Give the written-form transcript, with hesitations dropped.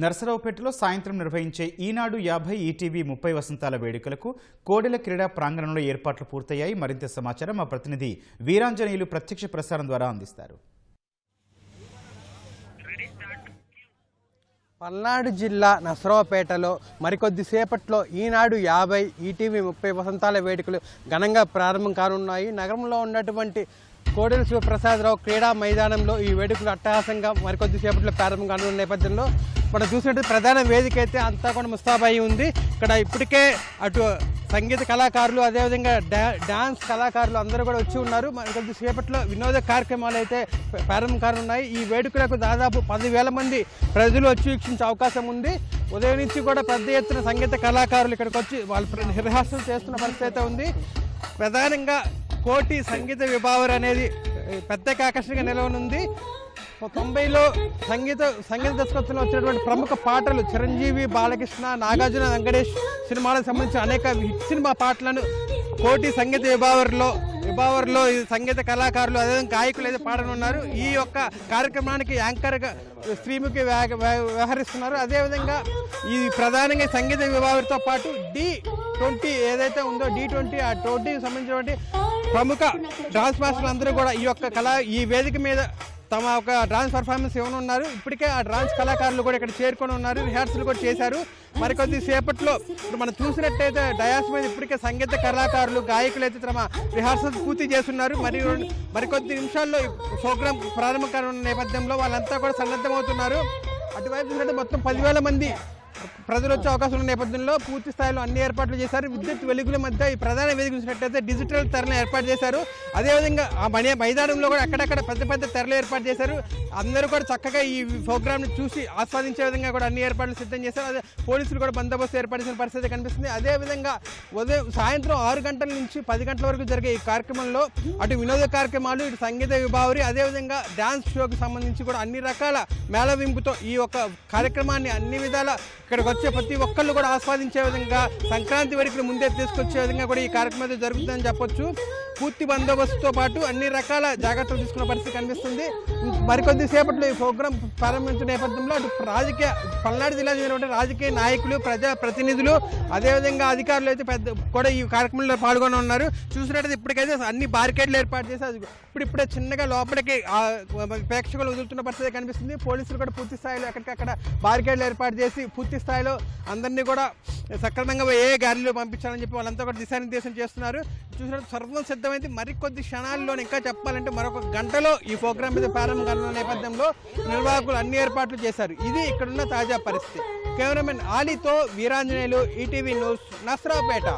నర్సరావుపేటలో సాయంత్రం నిర్వహించే ఈనాడు 50 ఈటీవీ 30 వసంతాల వేడుకలకు కోడెల క్రీడా ప్రాంగణంలో ఏర్పాట్లు పూర్తయ్యాయి. మరింత సమాచారం మా ప్రతినిధి వీరాంజనేయులు ప్రత్యక్ష ప్రసారం ద్వారా అందిస్తారు. పల్నాడు జిల్లా నర్సరావుపేటలో మరికొద్దిసేపట్లో ఈనాడు 50 ఈటీవీ 30 వసంతాల వేడుకలు ఘనంగా ప్రారంభం కానున్నాయి. నగరంలో ఉన్నటువంటి కోడెల శివప్రసాదరావు క్రీడా మైదానంలో ఈ వేడుకలు అట్టహాసంగా మరికొద్దిసేపట్లో ప్రారంభం కానున్న నేపథ్యంలో మనం చూసినట్టు ప్రధాన వేదిక అయితే అంతా కూడా ముస్తాబాయి ఉంది. ఇక్కడ ఇప్పటికే అటు సంగీత కళాకారులు అదేవిధంగా డాన్స్ కళాకారులు అందరూ కూడా వచ్చి ఉన్నారు. మరికొద్దిసేపట్లో వినోద కార్యక్రమాలు అయితే ప్రారంభం కానున్నాయి. ఈ వేడుకలకు దాదాపు 10,000 మంది ప్రజలు వచ్చి వీక్షించే అవకాశం ఉంది. ఉదయం నుంచి కూడా పెద్ద ఎత్తున సంగీత కళాకారులు ఇక్కడికి వచ్చి వాళ్ళు రిహార్సల్ చేస్తున్న పరిస్థితి అయితే ఉంది. ప్రధానంగా కోటి సంగీత విభావర్ అనేది ప్రత్యేక ఆకర్షణగా నిలవనుంది. 90లో సంగీత దర్శకత్వంలో వచ్చినటువంటి ప్రముఖ పాటలు చిరంజీవి, బాలకృష్ణ, నాగార్జున, వెంకటేష్ సినిమాలకు సంబంధించిన అనేక హిట్ సినిమా పాటలను కోటి సంగీత విభావర్లో ఈ సంగీత కళాకారులు అదేవిధంగా గాయకులు అయితే పాడనున్నారు. ఈ యొక్క కార్యక్రమానికి యాంకర్గా శ్రీముఖి వ్యవహరిస్తున్నారు. అదేవిధంగా ఈ ప్రధానంగా సంగీత విభావర్తో పాటు D20 ఏదైతే ఉందో D20 ఆ 20కి సంబంధించినటువంటి ప్రముఖ డాన్స్ మాస్టర్లు అందరూ కూడా ఈ వేదిక మీద తమ ఒక డాన్స్ పర్ఫార్మెన్స్ ఇవ్వనున్నారు. ఇప్పటికే ఆ డాన్స్ కళాకారులు కూడా ఇక్కడ చేరుకొని ఉన్నారు, రిహార్సల్ కూడా చేశారు. మరికొద్ది సేపట్లో ఇప్పుడు మనం చూసినట్టయితే డయాస్ మీద ఇప్పటికే సంగీత కళాకారులు గాయకులు అయితే తమ రిహార్సల్ పూర్తి చేస్తున్నారు. మరికొద్ది నిమిషాల్లో ప్రోగ్రాం ప్రారంభం కానున్న నేపథ్యంలో వాళ్ళంతా కూడా సన్నద్ధమవుతున్నారు. అటువైపు చూసినట్టు మొత్తం 10,000 మంది ప్రజలు వచ్చే అవకాశం ఉన్న నేపథ్యంలో పూర్తి స్థాయిలో అన్ని ఏర్పాట్లు చేశారు. విద్యుత్ వెలుగుల మధ్య ఈ ప్రధాన వేదిక చూసినట్టయితే డిజిటల్ తెరలను ఏర్పాటు చేశారు. అదేవిధంగా ఆ మైదానంలో కూడా అక్కడక్కడ పెద్ద తెరలు ఏర్పాటు చేశారు. అందరూ కూడా చక్కగా ఈ ప్రోగ్రామ్ని చూసి ఆస్వాదించే విధంగా కూడా అన్ని ఏర్పాట్లు సిద్ధం చేశారు. అదే పోలీసులు కూడా బందోబస్తు ఏర్పాటు చేసిన పరిస్థితి కనిపిస్తుంది. అదేవిధంగా సాయంత్రం 6 గంటల నుంచి 10 గంటల వరకు జరిగే ఈ కార్యక్రమంలో అటు వినోద కార్యక్రమాలు, ఇటు సంగీత విభావరి, అదేవిధంగా డ్యాన్స్ షోకి సంబంధించి కూడా అన్ని రకాల మేళవింపుతో ఈ యొక్క కార్యక్రమాన్ని అన్ని విధాల ఇక్కడికి వచ్చే ప్రతి ఒక్కళ్ళు కూడా ఆస్వాదించే విధంగా సంక్రాంతి వేడుకలు ముందే తీసుకొచ్చే విధంగా కూడా ఈ కార్యక్రమం జరుగుతుందని చెప్పొచ్చు. పూర్తి బందోబస్తుతో పాటు అన్ని రకాల జాగ్రత్తలు తీసుకున్న పరిస్థితి కనిపిస్తుంది. మరికొద్ది సేపట్లో ఈ ప్రోగ్రాం ప్రారంభించిన నేపథ్యంలో అటు పల్నాడు జిల్లా చెందినటువంటి రాజకీయ నాయకులు, ప్రజా ప్రతినిధులు, అదేవిధంగా అధికారులు అయితే కూడా ఈ కార్యక్రమంలో పాల్గొని ఉన్నారు. చూసినట్టయితే ఇప్పటికైతే అన్ని బారికేడ్లు ఏర్పాటు చేసి ఇప్పుడిప్పుడే చిన్నగా లోపలికి ప్రేక్షకులు వదులుతున్న పరిస్థితి కనిపిస్తుంది. పోలీసులు కూడా పూర్తి స్థాయిలో ఎక్కడికక్కడ బారికేడ్లు ఏర్పాటు చేసి పూర్తి స్థాయిలో అందరినీ కూడా సక్రమంగా ఏ గాలిలో పంపించాలని చెప్పి వాళ్ళంతా కూడా దిశానిర్దేశం చేస్తున్నారు. చూసినట్టు సర్వం సిద్ధమైంది. మరికొద్ది క్షణాల్లో ఇంకా చెప్పాలంటే మరొక గంటలో ఈ ప్రోగ్రాం మీద ప్రారంభం కానున్న నేపథ్యంలో నిర్వాహకులు అన్ని ఏర్పాట్లు చేశారు. ఇది ఇక్కడున్న తాజా పరిస్థితి. కెమెరామెన్ ఆలీతో వీరాంజనేయులు, ఈటీవీ న్యూస్, నర్సరావుపేట.